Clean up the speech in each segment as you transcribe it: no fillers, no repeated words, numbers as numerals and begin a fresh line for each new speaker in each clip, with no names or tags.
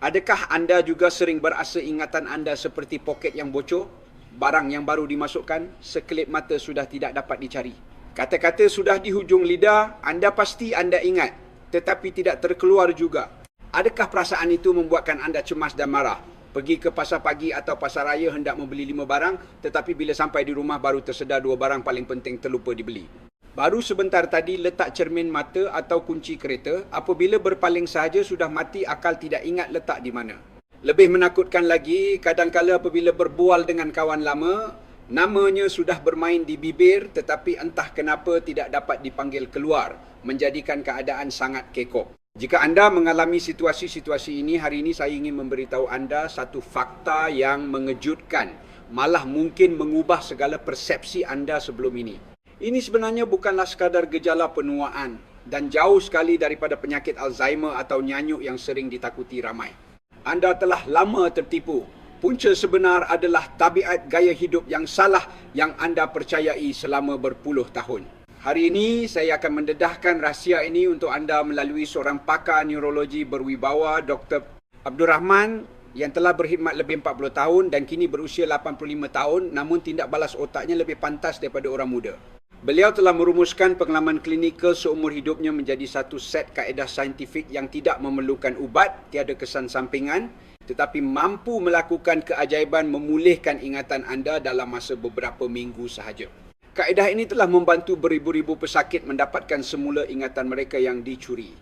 Adakah anda juga sering berasa ingatan anda seperti poket yang bocor? Barang yang baru dimasukkan, sekelip mata sudah tidak dapat dicari. Kata-kata sudah di hujung lidah, anda pasti anda ingat, tetapi tidak terkeluar juga. Adakah perasaan itu membuatkan anda cemas dan marah? Pergi ke pasar pagi atau pasar raya hendak membeli 5 barang, tetapi bila sampai di rumah baru tersedar 2 barang paling penting terlupa dibeli. Baru sebentar tadi letak cermin mata atau kunci kereta, apabila berpaling sahaja sudah mati akal tidak ingat letak di mana. Lebih menakutkan lagi, kadangkala apabila berbual dengan kawan lama, namanya sudah bermain di bibir tetapi entah kenapa tidak dapat dipanggil keluar, menjadikan keadaan sangat kekok. Jika anda mengalami situasi-situasi ini, hari ini saya ingin memberitahu anda satu fakta yang mengejutkan, malah mungkin mengubah segala persepsi anda sebelum ini. Ini sebenarnya bukanlah sekadar gejala penuaan dan jauh sekali daripada penyakit Alzheimer atau nyanyuk yang sering ditakuti ramai. Anda telah lama tertipu. Punca sebenar adalah tabiat gaya hidup yang salah yang anda percayai selama berpuluh tahun. Hari ini saya akan mendedahkan rahsia ini untuk anda melalui seorang pakar neurologi berwibawa, Dr. Abdul Rahman, yang telah berkhidmat lebih 40 tahun dan kini berusia 85 tahun, namun tindak balas otaknya lebih pantas daripada orang muda. Beliau telah merumuskan pengalaman klinikal seumur hidupnya menjadi satu set kaedah saintifik yang tidak memerlukan ubat, tiada kesan sampingan, tetapi mampu melakukan keajaiban memulihkan ingatan anda dalam masa beberapa minggu sahaja. Kaedah ini telah membantu beribu-ribu pesakit mendapatkan semula ingatan mereka yang dicuri.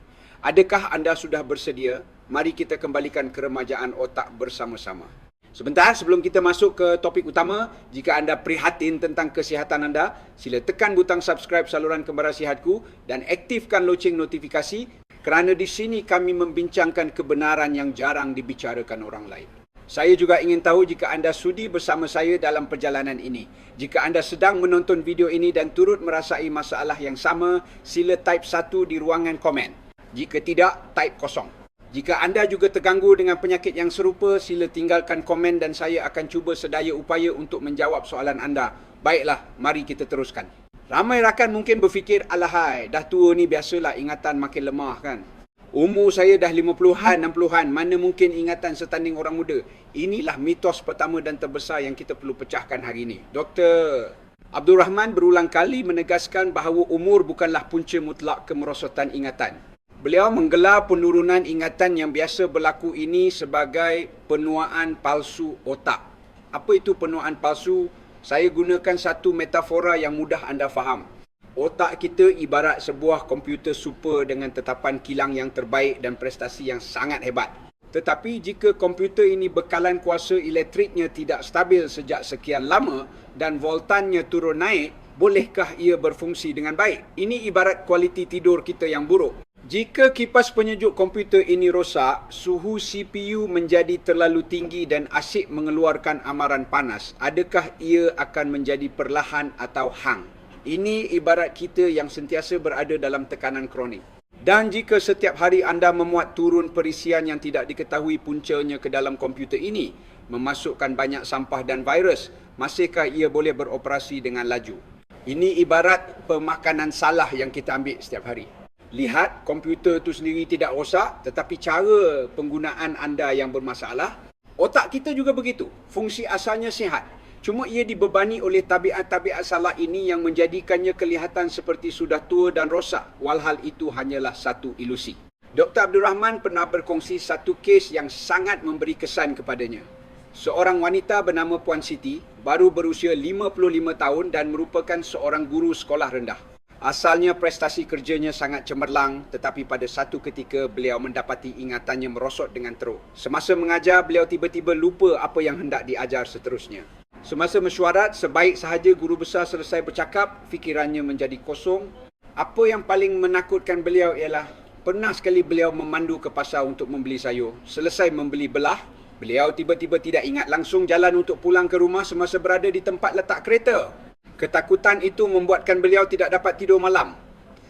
Adakah anda sudah bersedia? Mari kita kembalikan keremajaan otak bersama-sama. Sebentar sebelum kita masuk ke topik utama, jika anda prihatin tentang kesihatan anda, sila tekan butang subscribe saluran Kembara Sihatku dan aktifkan loceng notifikasi kerana di sini kami membincangkan kebenaran yang jarang dibicarakan orang lain. Saya juga ingin tahu jika anda sudi bersama saya dalam perjalanan ini. Jika anda sedang menonton video ini dan turut merasai masalah yang sama, sila type 1 di ruangan komen. Jika tidak, type kosong. Jika anda juga terganggu dengan penyakit yang serupa, sila tinggalkan komen dan saya akan cuba sedaya upaya untuk menjawab soalan anda. Baiklah, mari kita teruskan. Ramai rakan mungkin berfikir, alahai, dah tua ni biasalah ingatan makin lemah kan. Umur saya dah 50-an, 60-an, mana mungkin ingatan setanding orang muda. Inilah mitos pertama dan terbesar yang kita perlu pecahkan hari ini. Dr. Abdul Rahman berulang kali menegaskan bahawa umur bukanlah punca mutlak kemerosotan ingatan. Beliau menggelar penurunan ingatan yang biasa berlaku ini sebagai penuaan palsu otak. Apa itu penuaan palsu? Saya gunakan satu metafora yang mudah anda faham. Otak kita ibarat sebuah komputer super dengan tetapan kilang yang terbaik dan prestasi yang sangat hebat. Tetapi jika komputer ini bekalan kuasa elektriknya tidak stabil sejak sekian lama dan voltannya turun naik, bolehkah ia berfungsi dengan baik? Ini ibarat kualiti tidur kita yang buruk. Jika kipas penyejuk komputer ini rosak, suhu CPU menjadi terlalu tinggi dan asyik mengeluarkan amaran panas, adakah ia akan menjadi perlahan atau hang? Ini ibarat kita yang sentiasa berada dalam tekanan kronik. Dan jika setiap hari anda memuat turun perisian yang tidak diketahui puncanya ke dalam komputer ini, memasukkan banyak sampah dan virus, masihkah ia boleh beroperasi dengan laju? Ini ibarat pemakanan salah yang kita ambil setiap hari. Lihat, komputer itu sendiri tidak rosak, tetapi cara penggunaan anda yang bermasalah. Otak kita juga begitu. Fungsi asalnya sihat. Cuma ia dibebani oleh tabiat-tabiat salah ini yang menjadikannya kelihatan seperti sudah tua dan rosak, walhal itu hanyalah satu ilusi. Dr. Abdul Rahman pernah berkongsi satu kes yang sangat memberi kesan kepadanya. Seorang wanita bernama Puan Siti, baru berusia 55 tahun dan merupakan seorang guru sekolah rendah. Asalnya prestasi kerjanya sangat cemerlang, tetapi pada satu ketika beliau mendapati ingatannya merosot dengan teruk. Semasa mengajar, beliau tiba-tiba lupa apa yang hendak diajar seterusnya. Semasa mesyuarat, sebaik sahaja guru besar selesai bercakap, fikirannya menjadi kosong. Apa yang paling menakutkan beliau ialah, pernah sekali beliau memandu ke pasar untuk membeli sayur. Selesai membeli belah, beliau tiba-tiba tidak ingat langsung jalan untuk pulang ke rumah semasa berada di tempat letak kereta. Ketakutan itu membuatkan beliau tidak dapat tidur malam.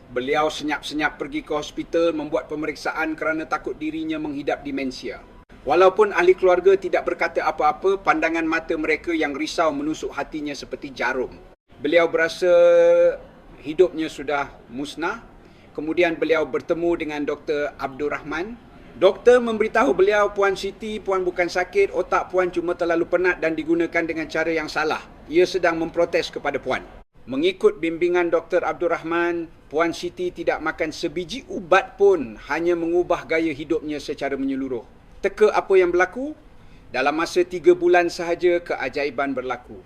Beliau senyap-senyap pergi ke hospital membuat pemeriksaan kerana takut dirinya menghidap demensia. Walaupun ahli keluarga tidak berkata apa-apa, pandangan mata mereka yang risau menusuk hatinya seperti jarum. Beliau berasa hidupnya sudah musnah. Kemudian beliau bertemu dengan Dr. Abdul Rahman Doktor memberitahu beliau, Puan Siti, Puan bukan sakit, otak Puan cuma terlalu penat dan digunakan dengan cara yang salah. Ia sedang memprotes kepada Puan. Mengikut bimbingan Dr. Abdul Rahman, Puan Siti tidak makan sebiji ubat pun, hanya mengubah gaya hidupnya secara menyeluruh. Teka apa yang berlaku? Dalam masa 3 bulan sahaja, keajaiban berlaku.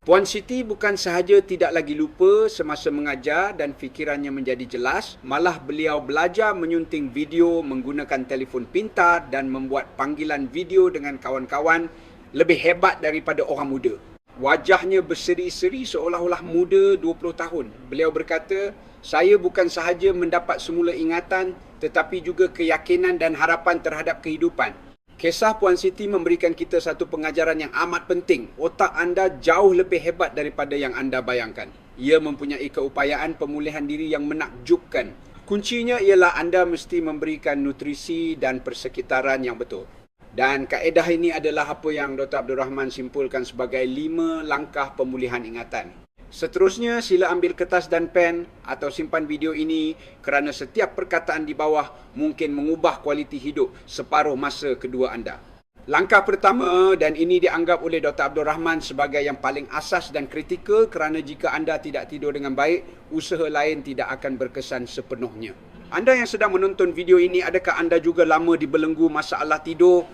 Puan Siti bukan sahaja tidak lagi lupa semasa mengajar dan fikirannya menjadi jelas, malah beliau belajar menyunting video menggunakan telefon pintar dan membuat panggilan video dengan kawan-kawan lebih hebat daripada orang muda. Wajahnya berseri-seri seolah-olah muda 20 tahun. Beliau berkata, saya bukan sahaja mendapat semula ingatan tetapi juga keyakinan dan harapan terhadap kehidupan. Kisah Puan Siti memberikan kita satu pengajaran yang amat penting. Otak anda jauh lebih hebat daripada yang anda bayangkan. Ia mempunyai keupayaan pemulihan diri yang menakjubkan. Kuncinya ialah anda mesti memberikan nutrisi dan persekitaran yang betul. Dan kaedah ini adalah apa yang Dr. Abdul Rahman simpulkan sebagai 5 langkah pemulihan ingatan. Seterusnya, sila ambil kertas dan pen atau simpan video ini kerana setiap perkataan di bawah mungkin mengubah kualiti hidup separuh masa kedua anda. Langkah pertama, dan ini dianggap oleh Dr. Abdul Rahman sebagai yang paling asas dan kritikal kerana jika anda tidak tidur dengan baik, usaha lain tidak akan berkesan sepenuhnya. Anda yang sedang menonton video ini, adakah anda juga lama dibelenggu masalah tidur?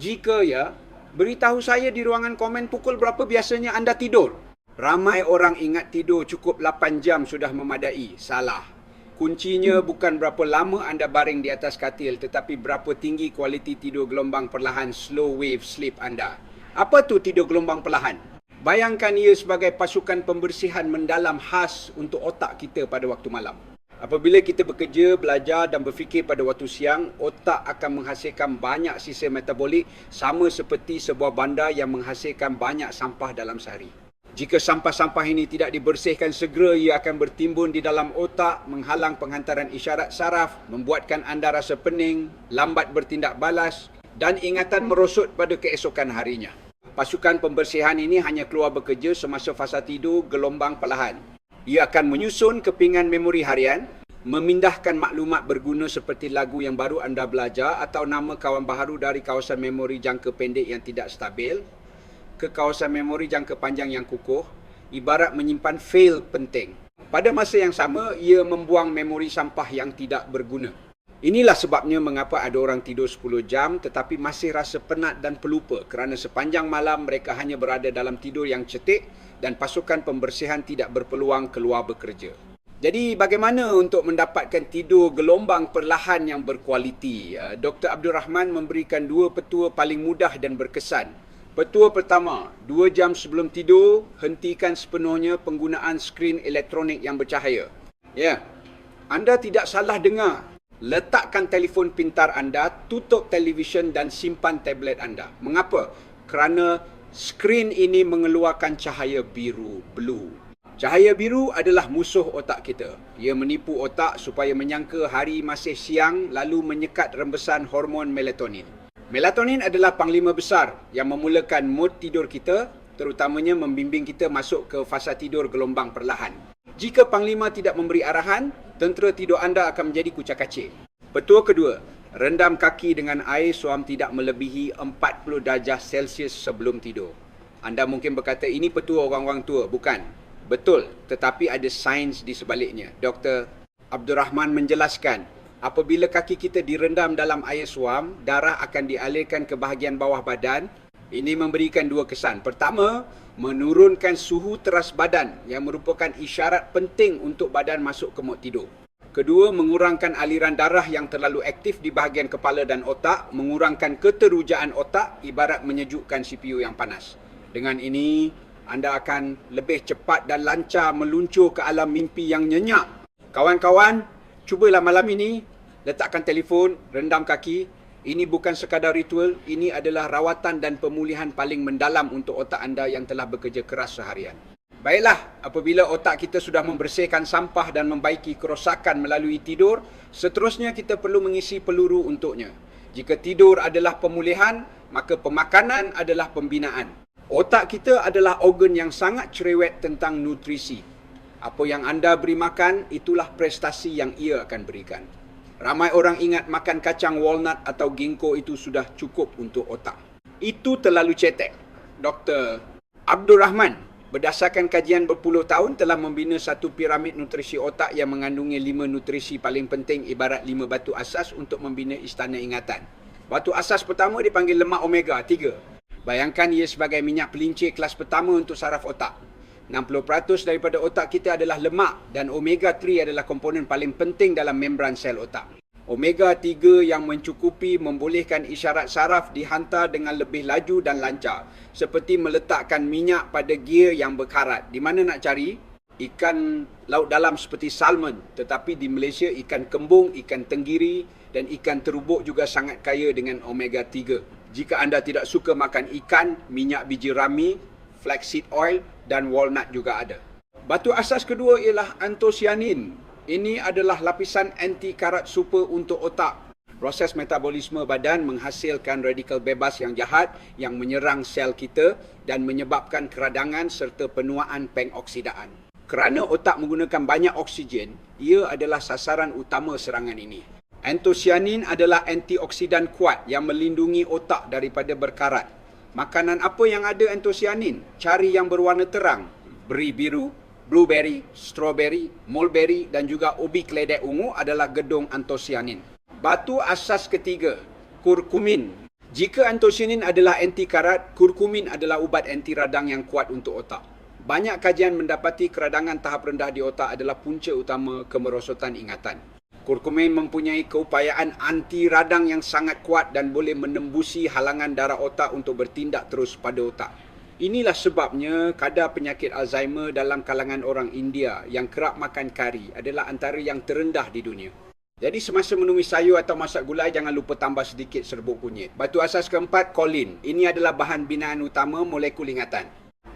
Jika ya, beritahu saya di ruangan komen pukul berapa biasanya anda tidur. Ramai orang ingat tidur cukup 8 jam sudah memadai. Salah. Kuncinya bukan berapa lama anda baring di atas katil, tetapi berapa tinggi kualiti tidur gelombang perlahan slow wave sleep anda. Apa tu tidur gelombang perlahan? Bayangkan ia sebagai pasukan pembersihan mendalam khas untuk otak kita pada waktu malam. Apabila kita bekerja, belajar dan berfikir pada waktu siang, otak akan menghasilkan banyak sisa metabolik sama seperti sebuah bandar yang menghasilkan banyak sampah dalam sehari. Jika sampah-sampah ini tidak dibersihkan segera, ia akan bertimbun di dalam otak, menghalang penghantaran isyarat saraf, membuatkan anda rasa pening, lambat bertindak balas dan ingatan merosot pada keesokan harinya. Pasukan pembersihan ini hanya keluar bekerja semasa fasa tidur gelombang perlahan. Ia akan menyusun kepingan memori harian, memindahkan maklumat berguna seperti lagu yang baru anda belajar atau nama kawan baharu dari kawasan memori jangka pendek yang tidak stabil ke kawasan memori jangka panjang yang kukuh, ibarat menyimpan fail penting. Pada masa yang sama, ia membuang memori sampah yang tidak berguna. Inilah sebabnya mengapa ada orang tidur 10 jam tetapi masih rasa penat dan pelupa kerana sepanjang malam mereka hanya berada dalam tidur yang cetek dan pasukan pembersihan tidak berpeluang keluar bekerja. Jadi bagaimana untuk mendapatkan tidur gelombang perlahan yang berkualiti? Dr. Abdul Rahman memberikan 2 petua paling mudah dan berkesan. Petua pertama, 2 jam sebelum tidur, hentikan sepenuhnya penggunaan skrin elektronik yang bercahaya. Ya, anda tidak salah dengar. Letakkan telefon pintar anda, tutup televisyen dan simpan tablet anda. Mengapa? Kerana skrin ini mengeluarkan cahaya biru, blue. Cahaya biru adalah musuh otak kita. Ia menipu otak supaya menyangka hari masih siang lalu menyekat rembesan hormon melatonin. Melatonin adalah panglima besar yang memulakan mood tidur kita, terutamanya membimbing kita masuk ke fasa tidur gelombang perlahan. Jika panglima tidak memberi arahan, tentera tidur anda akan menjadi kucak-kacir. Petua kedua, rendam kaki dengan air suam tidak melebihi 40 darjah Celsius sebelum tidur. Anda mungkin berkata, ini petua orang-orang tua. Bukan. Betul, tetapi ada sains di sebaliknya. Dr. Abdul Rahman menjelaskan, apabila kaki kita direndam dalam air suam, darah akan dialirkan ke bahagian bawah badan. Ini memberikan 2 kesan. Pertama, menurunkan suhu teras badan yang merupakan isyarat penting untuk badan masuk ke mod tidur. Kedua, mengurangkan aliran darah yang terlalu aktif di bahagian kepala dan otak, mengurangkan keterujaan otak, ibarat menyejukkan CPU yang panas. Dengan ini, anda akan lebih cepat dan lancar meluncur ke alam mimpi yang nyenyak. Kawan-kawan, cubalah malam ini, letakkan telefon, rendam kaki. Ini bukan sekadar ritual, ini adalah rawatan dan pemulihan paling mendalam untuk otak anda yang telah bekerja keras seharian. Baiklah, apabila otak kita sudah membersihkan sampah dan membaiki kerosakan melalui tidur, seterusnya kita perlu mengisi peluru untuknya. Jika tidur adalah pemulihan, maka pemakanan adalah pembinaan. Otak kita adalah organ yang sangat cerewet tentang nutrisi. Apa yang anda beri makan, itulah prestasi yang ia akan berikan. Ramai orang ingat makan kacang walnut atau ginkgo itu sudah cukup untuk otak. Itu terlalu cetek. Dr. Abdul Rahman, berdasarkan kajian berpuluh tahun, telah membina satu piramid nutrisi otak yang mengandungi 5 nutrisi paling penting ibarat 5 batu asas untuk membina istana ingatan. Batu asas pertama dipanggil lemak omega 3. Bayangkan ia sebagai minyak pelincir kelas pertama untuk saraf otak. 60% daripada otak kita adalah lemak dan omega 3 adalah komponen paling penting dalam membran sel otak. Omega 3 yang mencukupi membolehkan isyarat saraf dihantar dengan lebih laju dan lancar, seperti meletakkan minyak pada gear yang berkarat. Di mana nak cari? Ikan laut dalam seperti salmon, tetapi di Malaysia ikan kembung, ikan tenggiri dan ikan terubuk juga sangat kaya dengan omega 3. Jika anda tidak suka makan ikan, minyak biji rami, flaxseed oil dan walnut juga ada. Batu asas kedua ialah antosianin. Ini adalah lapisan anti karat super untuk otak. Proses metabolisme badan menghasilkan radikal bebas yang jahat yang menyerang sel kita dan menyebabkan keradangan serta penuaan pengoksidaan. Kerana otak menggunakan banyak oksigen, ia adalah sasaran utama serangan ini. Antosianin adalah antioksidan kuat yang melindungi otak daripada berkarat. Makanan apa yang ada antosianin? Cari yang berwarna terang, beri biru, blueberry, strawberry, mulberry dan juga ubi keledek ungu adalah gedung antosianin. Batu asas ketiga, kurkumin. Jika antosianin adalah anti karat, kurkumin adalah ubat anti radang yang kuat untuk otak. Banyak kajian mendapati keradangan tahap rendah di otak adalah punca utama kemerosotan ingatan. Kurkumin mempunyai keupayaan anti radang yang sangat kuat dan boleh menembusi halangan darah otak untuk bertindak terus pada otak. Inilah sebabnya kadar penyakit Alzheimer dalam kalangan orang India yang kerap makan kari adalah antara yang terendah di dunia. Jadi semasa menumis sayur atau masak gulai, jangan lupa tambah sedikit serbuk kunyit. Batu asas keempat, kolin. Ini adalah bahan binaan utama molekul ingatan.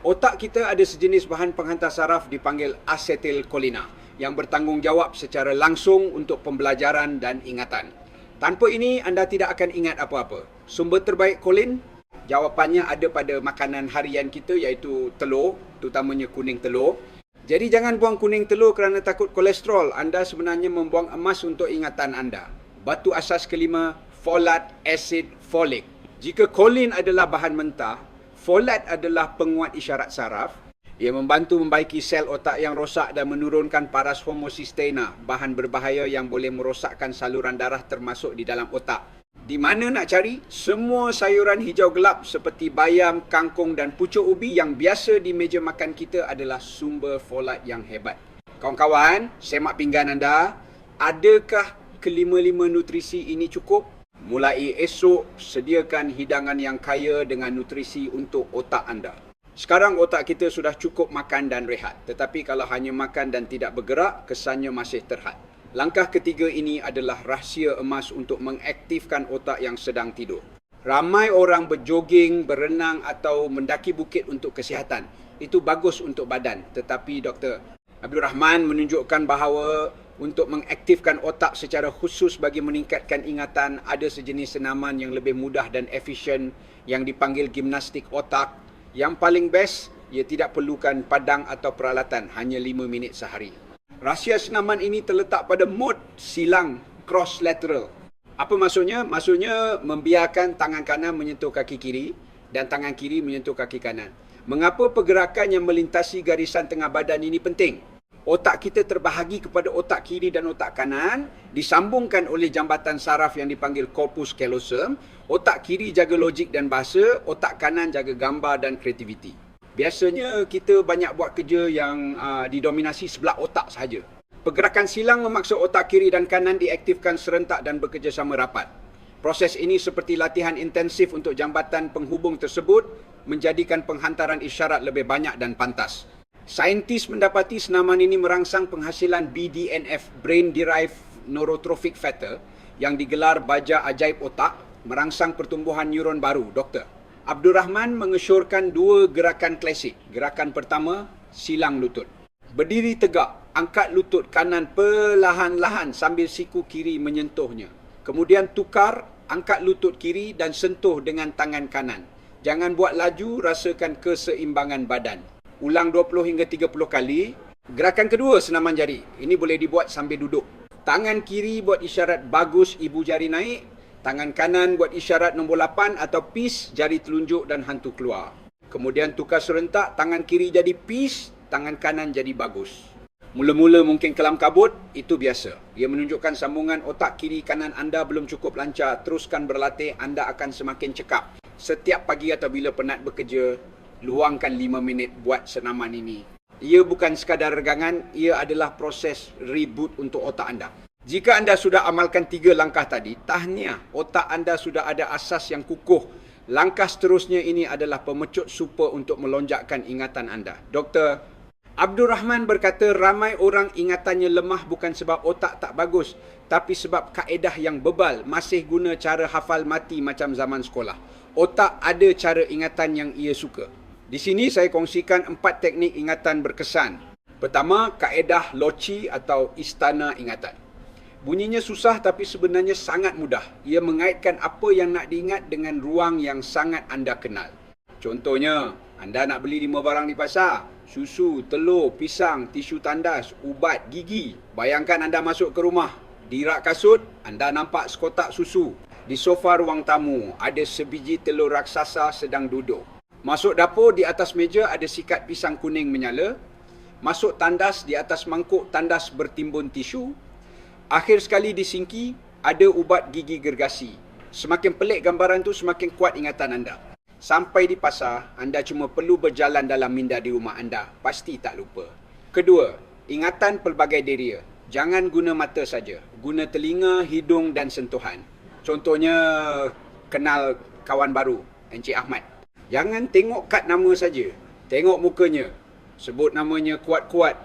Otak kita ada sejenis bahan penghantar saraf dipanggil asetilkolina yang bertanggungjawab secara langsung untuk pembelajaran dan ingatan. Tanpa ini, anda tidak akan ingat apa-apa. Sumber terbaik kolin? Jawapannya ada pada makanan harian kita iaitu telur, terutamanya kuning telur. Jadi jangan buang kuning telur kerana takut kolesterol. Anda sebenarnya membuang emas untuk ingatan anda. Batu asas kelima, folat, asid folik. Jika kolin adalah bahan mentah, folat adalah penguat isyarat saraf. Ia membantu membaiki sel otak yang rosak dan menurunkan paras homocysteina, bahan berbahaya yang boleh merosakkan saluran darah termasuk di dalam otak. Di mana nak cari? Semua sayuran hijau gelap seperti bayam, kangkung dan pucuk ubi yang biasa di meja makan kita adalah sumber folat yang hebat. Kawan-kawan, semak pinggan anda. Adakah kelima-lima nutrisi ini cukup? Mulai esok, sediakan hidangan yang kaya dengan nutrisi untuk otak anda. Sekarang otak kita sudah cukup makan dan rehat. Tetapi kalau hanya makan dan tidak bergerak, kesannya masih terhad. Langkah ketiga ini adalah rahsia emas untuk mengaktifkan otak yang sedang tidur. Ramai orang berjoging, berenang atau mendaki bukit untuk kesihatan. Itu bagus untuk badan. Tetapi Dr. Abdul Rahman menunjukkan bahawa untuk mengaktifkan otak secara khusus bagi meningkatkan ingatan, ada sejenis senaman yang lebih mudah dan efisien yang dipanggil gimnastik otak. Yang paling best, ia tidak perlukan padang atau peralatan, hanya 5 minit sehari. Rahsia senaman ini terletak pada mod silang cross lateral. Apa maksudnya? Maksudnya membiarkan tangan kanan menyentuh kaki kiri dan tangan kiri menyentuh kaki kanan. Mengapa pergerakan yang melintasi garisan tengah badan ini penting? Otak kita terbahagi kepada otak kiri dan otak kanan, disambungkan oleh jambatan saraf yang dipanggil corpus callosum. Otak kiri jaga logik dan bahasa, otak kanan jaga gambar dan kreativiti. Biasanya kita banyak buat kerja yang didominasi sebelah otak sahaja. Pergerakan silang memaksa otak kiri dan kanan diaktifkan serentak dan bekerjasama rapat. Proses ini seperti latihan intensif untuk jambatan penghubung tersebut, menjadikan penghantaran isyarat lebih banyak dan pantas. Saintis mendapati senaman ini merangsang penghasilan BDNF, Brain Derived Neurotrophic Factor, yang digelar baja ajaib otak, merangsang pertumbuhan neuron baru. Dr. Abdul Rahman mengesyorkan 2 gerakan klasik. Gerakan pertama, silang lutut. Berdiri tegak, angkat lutut kanan perlahan-lahan sambil siku kiri menyentuhnya. Kemudian tukar, angkat lutut kiri dan sentuh dengan tangan kanan. Jangan buat laju, rasakan keseimbangan badan. Ulang 20 hingga 30 kali. Gerakan kedua, senaman jari. Ini boleh dibuat sambil duduk. Tangan kiri buat isyarat bagus, ibu jari naik. Tangan kanan buat isyarat nombor 8 atau peace, jari telunjuk dan hantu keluar. Kemudian tukar serentak, tangan kiri jadi peace, tangan kanan jadi bagus. Mula-mula mungkin kelam kabut, itu biasa. Ia menunjukkan sambungan otak kiri kanan anda belum cukup lancar. Teruskan berlatih, anda akan semakin cekap. Setiap pagi atau bila penat bekerja, luangkan 5 minit buat senaman ini. Ia bukan sekadar regangan, ia adalah proses reboot untuk otak anda. Jika anda sudah amalkan 3 langkah tadi, tahniah, otak anda sudah ada asas yang kukuh. Langkah seterusnya ini adalah pemecut super untuk melonjakkan ingatan anda. Dr. Abdul Rahman berkata, ramai orang ingatannya lemah bukan sebab otak tak bagus, tapi sebab kaedah yang bebal, masih guna cara hafal mati macam zaman sekolah. Otak ada cara ingatan yang ia suka. Di sini saya kongsikan 4 teknik ingatan berkesan. Pertama, kaedah loci atau istana ingatan. Bunyinya susah tapi sebenarnya sangat mudah. Ia mengaitkan apa yang nak diingat dengan ruang yang sangat anda kenal. Contohnya, anda nak beli 5 barang di pasar. Susu, telur, pisang, tisu tandas, ubat, gigi. Bayangkan anda masuk ke rumah. Di rak kasut, anda nampak sekotak susu. Di sofa ruang tamu, ada sebiji telur raksasa sedang duduk. Masuk dapur, di atas meja ada sikat pisang kuning menyala. Masuk tandas, di atas mangkuk tandas bertimbun tisu. Akhir sekali di sinki, ada ubat gigi gergasi. Semakin pelik gambaran tu, semakin kuat ingatan anda. Sampai di pasar, anda cuma perlu berjalan dalam minda di rumah anda. Pasti tak lupa. Kedua, ingatan pelbagai deria. Jangan guna mata saja. Guna telinga, hidung dan sentuhan. Contohnya, kenal kawan baru, Encik Ahmad. Jangan tengok kad nama saja. Tengok mukanya. Sebut namanya kuat-kuat.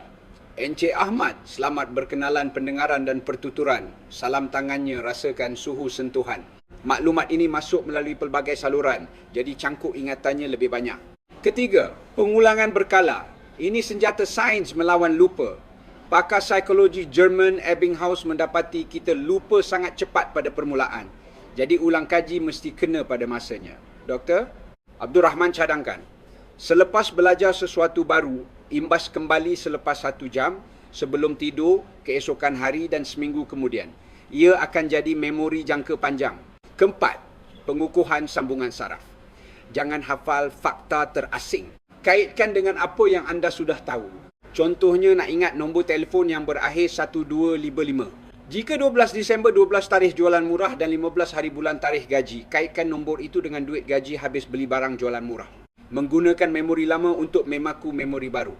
Encik Ahmad, selamat berkenalan pendengaran dan pertuturan. Salam tangannya, rasakan suhu sentuhan. Maklumat ini masuk melalui pelbagai saluran. Jadi cangkuk ingatannya lebih banyak. Ketiga, pengulangan berkala. Ini senjata sains melawan lupa. Pakar psikologi Jerman Ebbinghaus mendapati kita lupa sangat cepat pada permulaan. Jadi ulang kaji mesti kena pada masanya. Doktor Abdul Rahman cadangkan, selepas belajar sesuatu baru, imbas kembali selepas 1 jam, sebelum tidur, keesokan hari dan seminggu kemudian. Ia akan jadi memori jangka panjang. Keempat, pengukuhan sambungan saraf. Jangan hafal fakta terasing. Kaitkan dengan apa yang anda sudah tahu. Contohnya nak ingat nombor telefon yang berakhir 1255. Jika 12 Disember 12 tarikh jualan murah dan 15 hari bulan tarikh gaji, kaitkan nombor itu dengan duit gaji habis beli barang jualan murah. Menggunakan memori lama untuk memaku memori baru.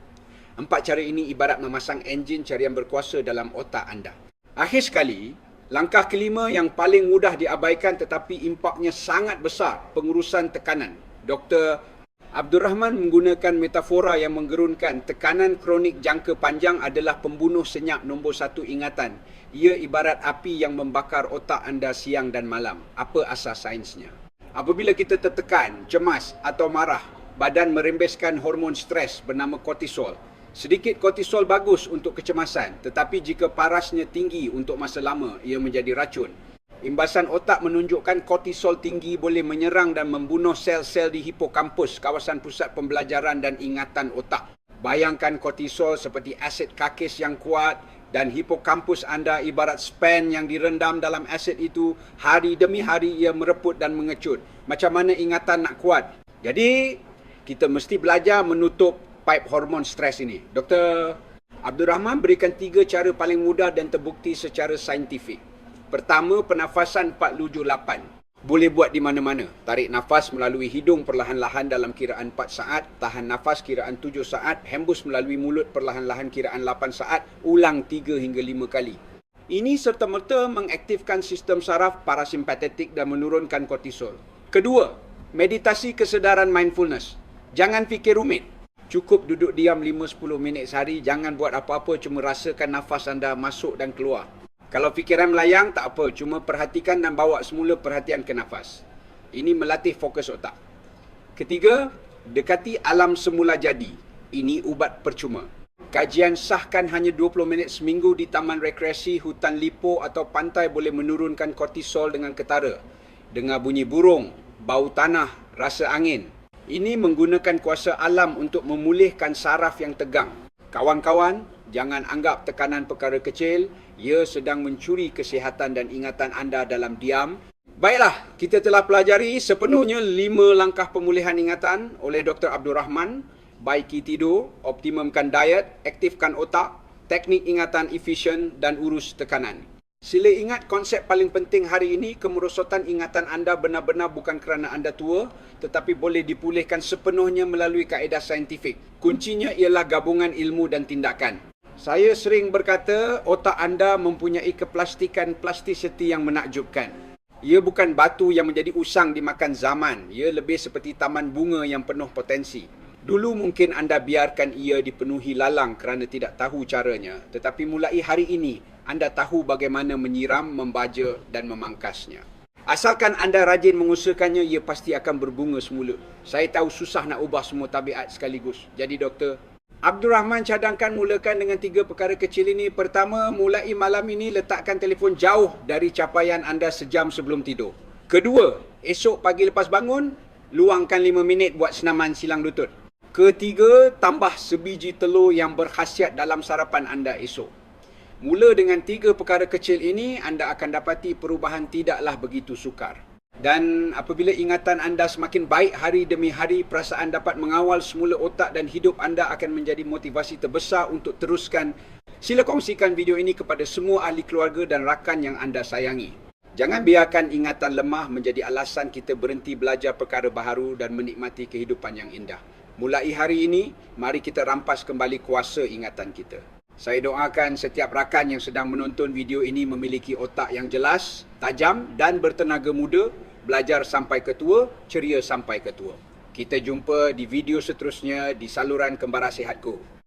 4 cara ini ibarat memasang enjin carian berkuasa dalam otak anda. Akhir sekali, langkah kelima yang paling mudah diabaikan tetapi impaknya sangat besar, pengurusan tekanan. Dr. Abdul Rahman menggunakan metafora yang menggerunkan. Tekanan kronik jangka panjang adalah pembunuh senyap nombor 1 ingatan. Ia ibarat api yang membakar otak anda siang dan malam. Apa asas sainsnya? Apabila kita tertekan, cemas atau marah, badan merembeskan hormon stres bernama kortisol. Sedikit kortisol bagus untuk kecemasan, tetapi jika parasnya tinggi untuk masa lama, ia menjadi racun. Imbasan otak menunjukkan kortisol tinggi boleh menyerang dan membunuh sel-sel di hipokampus, kawasan pusat pembelajaran dan ingatan otak. Bayangkan kortisol seperti asid kakis yang kuat dan hipokampus anda ibarat span yang direndam dalam asid itu. Hari demi hari ia mereput dan mengecut. Macam mana ingatan nak kuat? Jadi, kita mesti belajar menutup pipe hormon stres ini. Dr. Abdul Rahman berikan 3 cara paling mudah dan terbukti secara saintifik. Pertama, pernafasan 4-7-8. Boleh buat di mana-mana. Tarik nafas melalui hidung perlahan-lahan dalam kiraan 4 saat. Tahan nafas kiraan 7 saat. Hembus melalui mulut perlahan-lahan kiraan 8 saat. Ulang 3 hingga 5 kali. Ini serta-merta mengaktifkan sistem saraf parasimpatetik dan menurunkan kortisol. Kedua, meditasi kesedaran mindfulness. Jangan fikir rumit. Cukup duduk diam 5-10 minit sehari. Jangan buat apa-apa, cuma rasakan nafas anda masuk dan keluar. Kalau fikiran melayang, tak apa. Cuma perhatikan dan bawa semula perhatian ke nafas. Ini melatih fokus otak. Ketiga, dekati alam semula jadi. Ini ubat percuma. Kajian sahkan hanya 20 minit seminggu di taman rekreasi, hutan lipo atau pantai boleh menurunkan kortisol dengan ketara. Dengar bunyi burung, bau tanah, rasa angin. Ini menggunakan kuasa alam untuk memulihkan saraf yang tegang. Kawan-kawan, Jangan anggap tekanan perkara kecil, ia sedang mencuri kesihatan dan ingatan anda dalam diam. Baiklah, kita telah pelajari sepenuhnya 5 langkah pemulihan ingatan oleh Dr. Abdul Rahman. Baiki tidur, optimumkan diet, aktifkan otak, teknik ingatan efisien dan urus tekanan. Sila ingat konsep paling penting hari ini, kemerosotan ingatan anda benar-benar bukan kerana anda tua, tetapi boleh dipulihkan sepenuhnya melalui kaedah saintifik. Kuncinya ialah gabungan ilmu dan tindakan. Saya sering berkata, otak anda mempunyai keplastikan plasticity yang menakjubkan. Ia bukan batu yang menjadi usang dimakan zaman. Ia lebih seperti taman bunga yang penuh potensi. Dulu mungkin anda biarkan ia dipenuhi lalang kerana tidak tahu caranya. Tetapi mulai hari ini, anda tahu bagaimana menyiram, membaja dan memangkasnya. Asalkan anda rajin mengusahakannya, ia pasti akan berbunga semula. Saya tahu susah nak ubah semua tabiat sekaligus. Jadi Dr. Abdul Rahman cadangkan mulakan dengan 3 perkara kecil ini. Pertama, mulai malam ini letakkan telefon jauh dari capaian anda sejam sebelum tidur. Kedua, esok pagi lepas bangun, luangkan 5 minit buat senaman silang lutut. Ketiga, tambah sebiji telur yang berkhasiat dalam sarapan anda esok. Mula dengan 3 perkara kecil ini, anda akan dapati perubahan tidaklah begitu sukar. Dan apabila ingatan anda semakin baik hari demi hari, perasaan dapat mengawal semula otak dan hidup anda akan menjadi motivasi terbesar untuk teruskan. Sila kongsikan video ini kepada semua ahli keluarga dan rakan yang anda sayangi. Jangan biarkan ingatan lemah menjadi alasan kita berhenti belajar perkara baharu dan menikmati kehidupan yang indah. Mulai hari ini, mari kita rampas kembali kuasa ingatan kita. Saya doakan setiap rakan yang sedang menonton video ini memiliki otak yang jelas, tajam dan bertenaga muda, belajar sampai ke tua, ceria sampai ke tua. Kita jumpa di video seterusnya di saluran Kembara Sihatku.